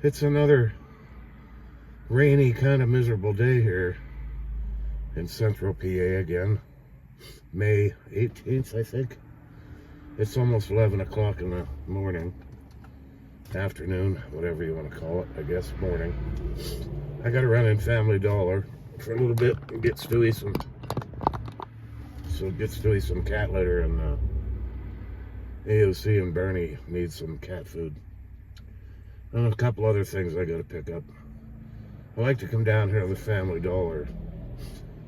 It's another rainy, kind of miserable day here in central PA again. May 18th, I think. It's almost 11 o'clock in the morning. Afternoon, whatever you want to call it, I guess, morning. I got to run in Family Dollar for a little bit and get Stewie some cat litter, and AOC and Bernie need some cat food. And a couple other things I got to pick up. I like to come down here to the Family Dollar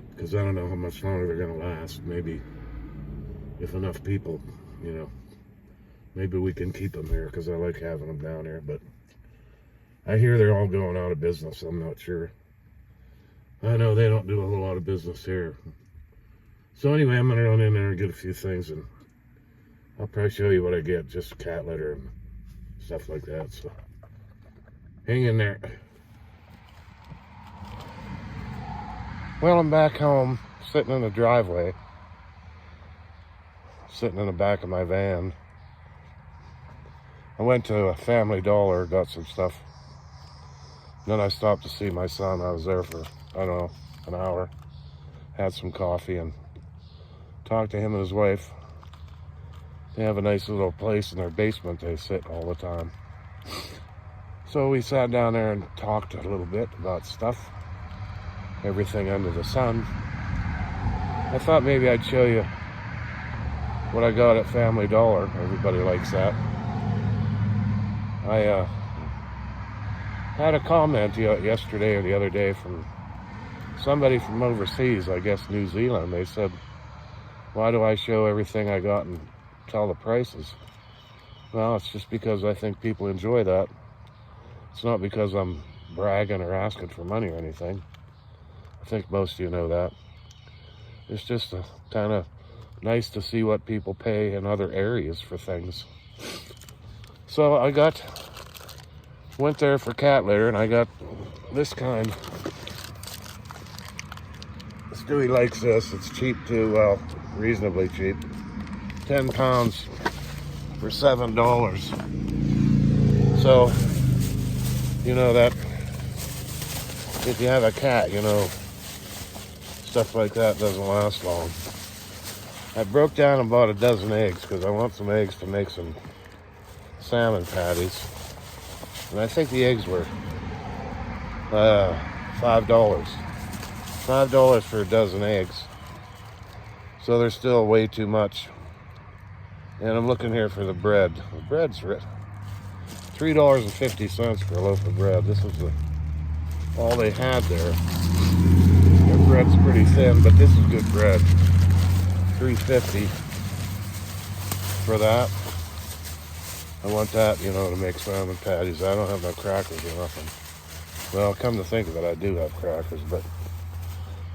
because I don't know how much longer they're going to last. Maybe if enough people, maybe we can keep them here because I like having them down here. But I hear they're all going out of business. I'm not sure. I know they don't do a whole lot of business here. So anyway, I'm going to run in there and get a few things, and I'll probably show you what I get, just cat litter and stuff like that. So hang in there. Well, I'm back home, sitting in the driveway, sitting in the back of my van. I went to a Family Dollar, got some stuff. Then I stopped to see my son. I was there for, I don't know, an hour. Had some coffee and talked to him and his wife. They have a nice little place in their basement. They sit all the time. So we sat down there and talked a little bit about stuff. Everything under the sun. I thought maybe I'd show you what I got at Family Dollar. Everybody likes that. I had a comment yesterday or the other day from somebody from overseas, I guess New Zealand. They said, why do I show everything I got and tell the prices? Well, it's just because I think people enjoy that. It's not because I'm bragging or asking for money or anything. I think most of you know that. It's just kind of nice to see what people pay in other areas for things. So I went there for cat litter, and I got this kind. Stewie likes this. It's cheap too, well, reasonably cheap. 10 pounds for $7. So, that if you have a cat, stuff like that doesn't last long. I broke down and bought a dozen eggs because I want some eggs to make some salmon patties. And I think the eggs were $5. $5 for a dozen eggs. So they're still way too much. And I'm looking here for the bread. The bread's $3.50 for a loaf of bread. This is all they had there. Their bread's pretty thin, but this is good bread. $3.50 for that. I want that, to make salmon patties. I don't have no crackers or nothing. Well, come to think of it, I do have crackers, but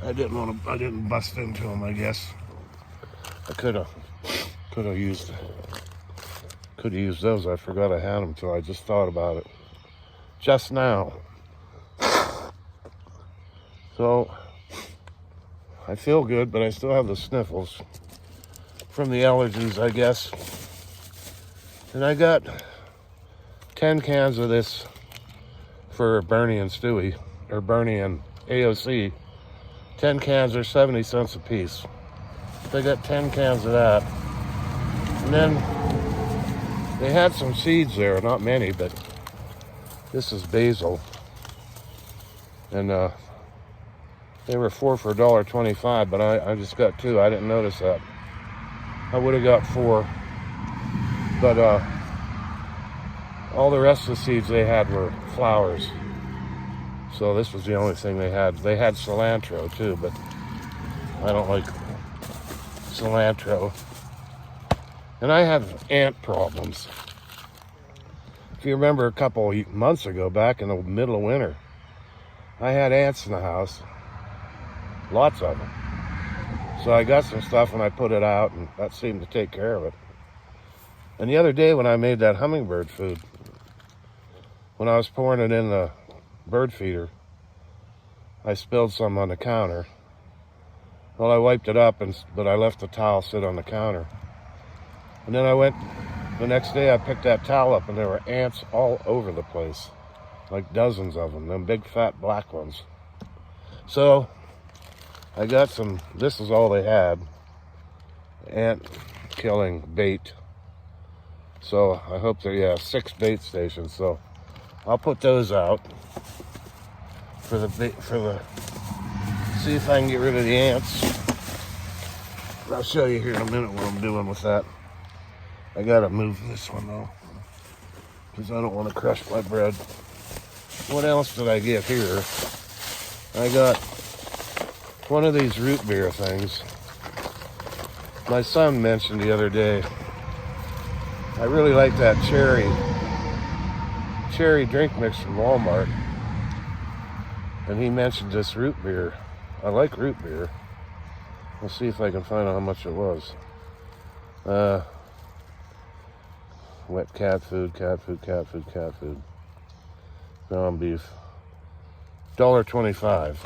I didn't bust into them, I guess. I could have used those. I forgot I had them until I just thought about it just now. So I feel good, but I still have the sniffles from the allergies, I guess. And I got 10 cans of this for Bernie and Stewie, or Bernie and AOC. 10 cans are 70 cents a piece. They got 10 cans of that. And then they had some seeds there, not many, but this is basil. And they were 4 for $1.25, but I just got 2. I didn't notice that. I would have got 4. But all the rest of the seeds they had were flowers. So this was the only thing they had. They had cilantro too, but I don't like cilantro. And I have ant problems. If you remember a couple months ago, back in the middle of winter, I had ants in the house. Lots of them. So I got some stuff and I put it out, and that seemed to take care of it. And the other day when I made that hummingbird food, when I was pouring it in the bird feeder, I spilled some on the counter. Well, I wiped it up, but I left the towel sit on the counter. And then the next day I picked that towel up and there were ants all over the place. like dozens of them big fat black ones. So I got some, this is all they had, ant killing bait. So I hope they're, yeah, 6 bait stations. So I'll put those out for the bait, see if I can get rid of the ants. I'll show you here in a minute what I'm doing with that. I gotta move this one though, because I don't want to crush my bread. What else did I get here? I got one of these root beer things. My son mentioned the other day, I really like that cherry drink mix from Walmart. And he mentioned this root beer. I like root beer. We'll see if I can find out how much it was. Wet cat food. Ground beef. $1.25.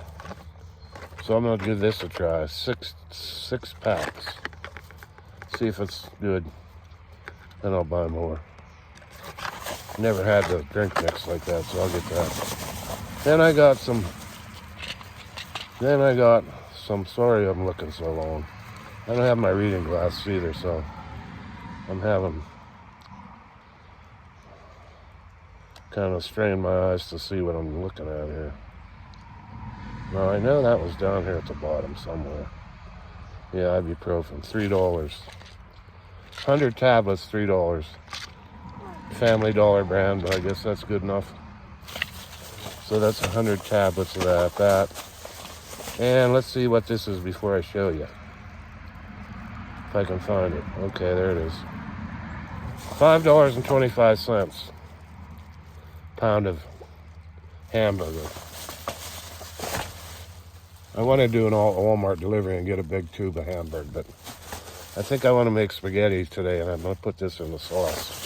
So I'm gonna give this a try. Six packs. See if it's good. Then I'll buy more. Never had the drink mix like that, so I'll get that. Then I got some, sorry I'm looking so long. I don't have my reading glasses either, so I'm having kind of strain my eyes to see what I'm looking at here. Now I know that was down here at the bottom somewhere. Yeah, ibuprofen, $3. 100 tablets, $3. Family Dollar brand, but I guess that's good enough. So that's 100 tablets of that. And let's see what this is before I show you. If I can find it. Okay, there it is. $5.25. Pound of hamburger. I want to do an all Walmart delivery and get a big tube of hamburger, but I think I want to make spaghetti today, and I'm going to put this in the sauce.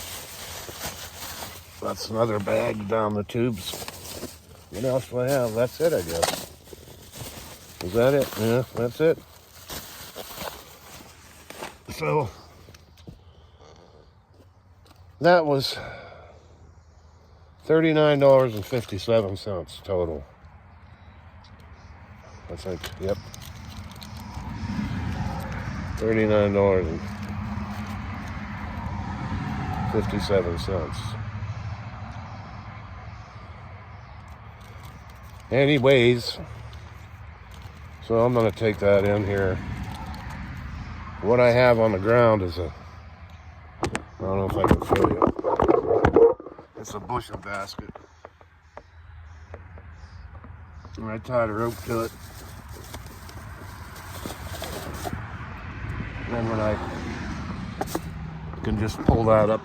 That's another bag down the tubes. What else do I have? That's it, I guess. Is that it? Yeah, that's it. So, that was $39.57 total. I think, yep. $39.57. Anyways, so I'm going to take that in here. What I have on the ground is I don't know if I can show you. It's a bushel basket. And I tied a rope to it. And then when I can just pull that up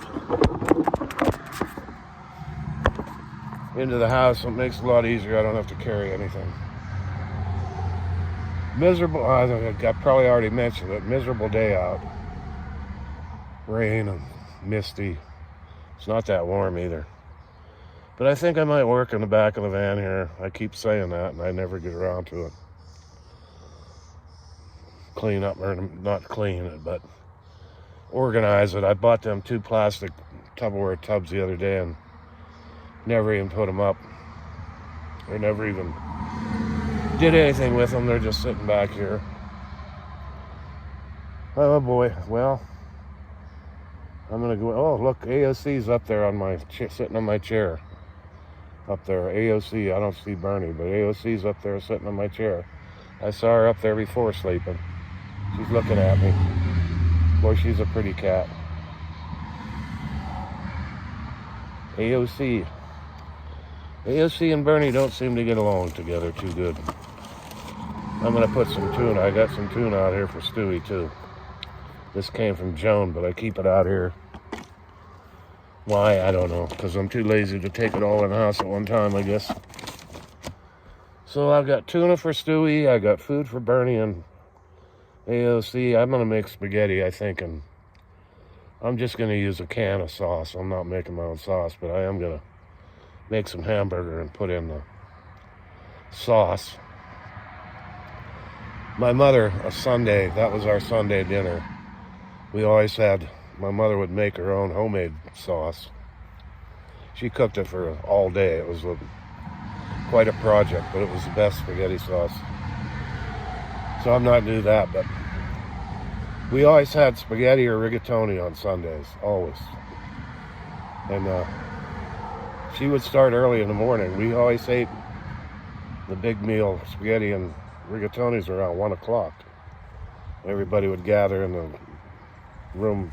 into the house, it makes it a lot easier. I don't have to carry anything. Miserable, I probably already mentioned it, miserable day out. Rain and misty. It's not that warm either. But I think I might work in the back of the van here. I keep saying that and I never get around to it. Clean up, or not clean it, but organize it. I bought them 2 plastic Tupperware tubs the other day and never even put them up. I never even did anything with them. They're just sitting back here. Oh boy, well, I'm gonna go, oh look, AOC's up there on my, sitting on my chair. Up there, AOC, I don't see Bernie, but AOC's up there sitting on my chair. I saw her up there before sleeping. She's looking at me. Boy, she's a pretty cat. AOC and Bernie don't seem to get along together too good. I'm gonna put some tuna. I got some tuna out here for Stewie too. This came from Joan, but I keep it out here. Why? I don't know, because I'm too lazy to take it all in the house at one time, I guess. So I've got tuna for Stewie, I got food for Bernie and AOC. I'm gonna make spaghetti, I think, and I'm just gonna use a can of sauce. I'm not making my own sauce, but I am gonna make some hamburger and put in the sauce. My mother, a Sunday, that was our Sunday dinner. We always had, my mother would make her own homemade sauce. She cooked it for all day. It was quite a project, but it was the best spaghetti sauce. So I'm not new to that, but we always had spaghetti or rigatoni on Sundays, always. And she would start early in the morning. We always ate the big meal, spaghetti and rigatonis, around 1 o'clock. Everybody would gather in the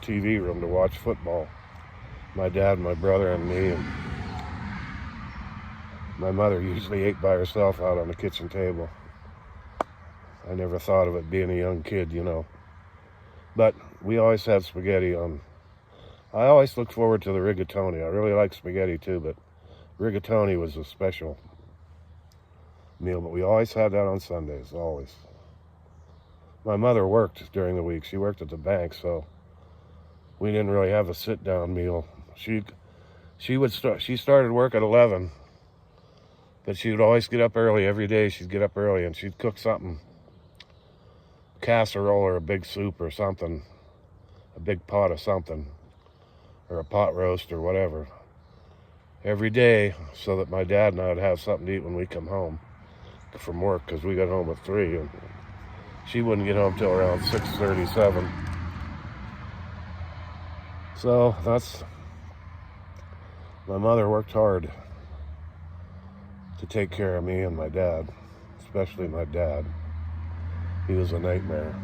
TV room to watch football. My dad, my brother, and me. And my mother usually ate by herself out on the kitchen table. I never thought of it being a young kid, you know. But we always had spaghetti on. I always looked forward to the rigatoni. I really like spaghetti too, but rigatoni was a special meal. But we always had that on Sundays, always. My mother worked during the week. She worked at the bank, so we didn't really have a sit-down meal. She started work at 11, but she would always get up early. Every day she'd get up early and she'd cook something. Casserole or a big soup or something, a big pot of something, or a pot roast or whatever, every day, so that my dad and I would have something to eat when we come home from work, because we got home at 3, and she wouldn't get home till around 6:37. So my mother worked hard to take care of me and my dad, especially my dad. He was a nightmare.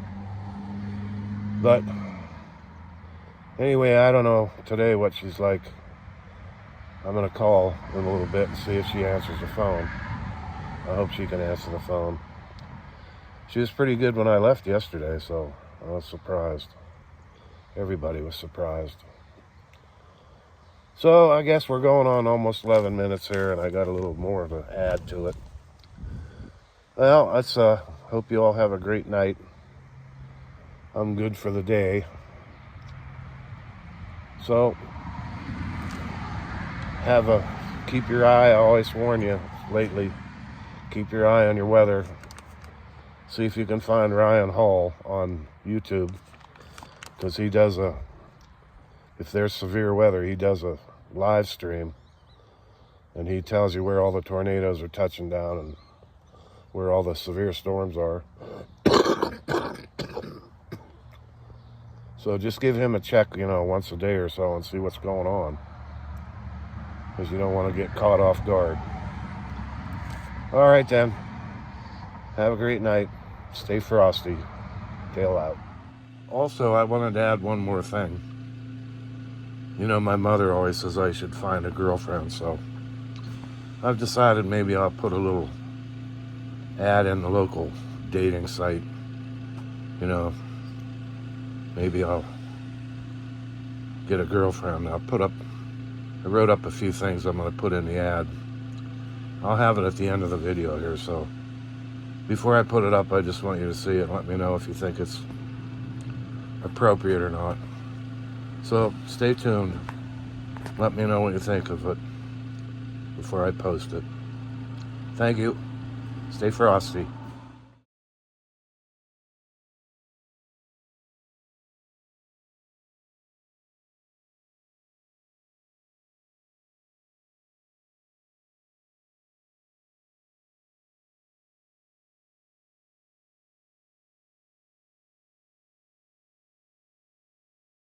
But anyway, I don't know today what she's like. I'm going to call in a little bit and see if she answers the phone. I hope she can answer the phone. She was pretty good when I left yesterday, so I was surprised. Everybody was surprised. So I guess we're going on almost 11 minutes here, and I got a little more to add to it. Well, let's hope you all have a great night. I'm good for the day. So keep your eye. I always warn you lately, keep your eye on your weather. See if you can find Ryan Hall on YouTube, because he does if there's severe weather, he does a live stream, and he tells you where all the tornadoes are touching down and where all the severe storms are. So just give him a check, once a day or so, and see what's going on, because you don't want to get caught off guard. All right then, have a great night. Stay frosty. Tail out. Also, I wanted to add one more thing. My mother always says I should find a girlfriend, so I've decided maybe I'll put a little ad in the local dating site. Maybe I'll get a girlfriend. I wrote up a few things I'm going to put in the ad. I'll have it at the end of the video here, so before I put it up, I just want you to see it and let me know if you think it's appropriate or not. So stay tuned. Let me know what you think of it before I post it. Thank you. Stay frosty.